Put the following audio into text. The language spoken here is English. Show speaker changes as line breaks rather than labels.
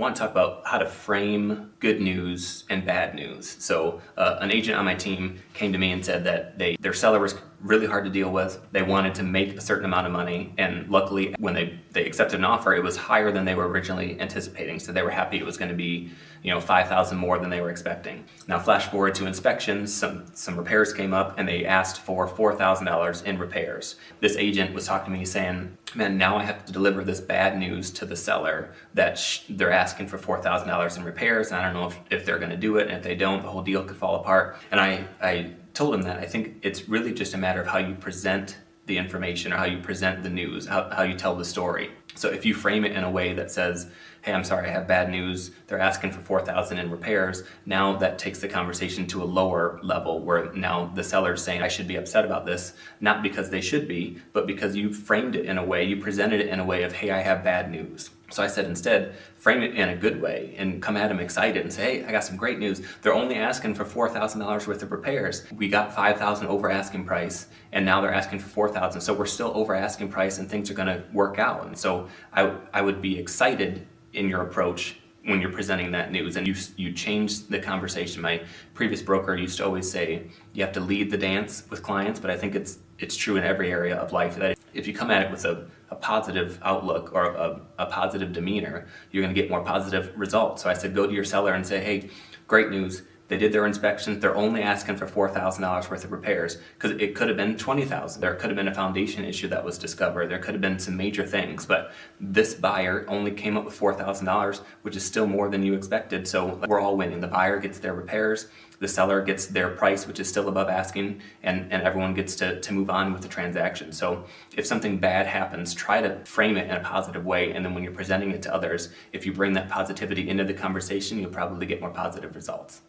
want to talk about how to frame good news and bad news. So an agent on my team came to me and said that their seller was really hard to deal with. They wanted to make a certain amount of money, and luckily when they accepted an offer, it was higher than they were originally anticipating. So they were happy it was going to be, $5,000 more than they were expecting. Now flash forward to inspections, some repairs came up and they asked for $4,000 in repairs. This agent was talking to me saying, man, now I have to deliver this bad news to the seller that they're asking for $4,000 in repairs, and I don't know if they're going to do it, and if they don't, the whole deal could fall apart. And I told him that I think it's really just a matter of how you present the information or how you present the news, how you tell the story. So if you frame it in a way that says, hey, I'm sorry, I have bad news, they're asking for $4,000 in repairs, now that takes the conversation to a lower level where now the seller's saying I should be upset about this, not because they should be, but because you framed it in a way, you presented it in a way of, hey, I have bad news. So I said instead, frame it in a good way and come at them excited and say, hey, I got some great news. They're only asking for $4,000 worth of repairs. We got $5,000 over asking price, and now they're asking for $4,000. So we're still over asking price, and things are going to work out. And so I would be excited in your approach when you're presenting that news, and you change the conversation. My previous broker used to always say you have to lead the dance with clients, but I think it's true in every area of life that if you come at it with a positive outlook or a positive demeanor, you're going to get more positive results. So I said, go to your seller and say, hey, great news. They did their inspections. They're only asking for $4,000 worth of repairs, because it could have been $20,000. There could have been a foundation issue that was discovered. There could have been some major things, but this buyer only came up with $4,000, which is still more than you expected. So we're all winning. The buyer gets their repairs, the seller gets their price, which is still above asking, and everyone gets to move on with the transaction. So if something bad happens, try to frame it in a positive way, and then when you're presenting it to others, if you bring that positivity into the conversation, you'll probably get more positive results.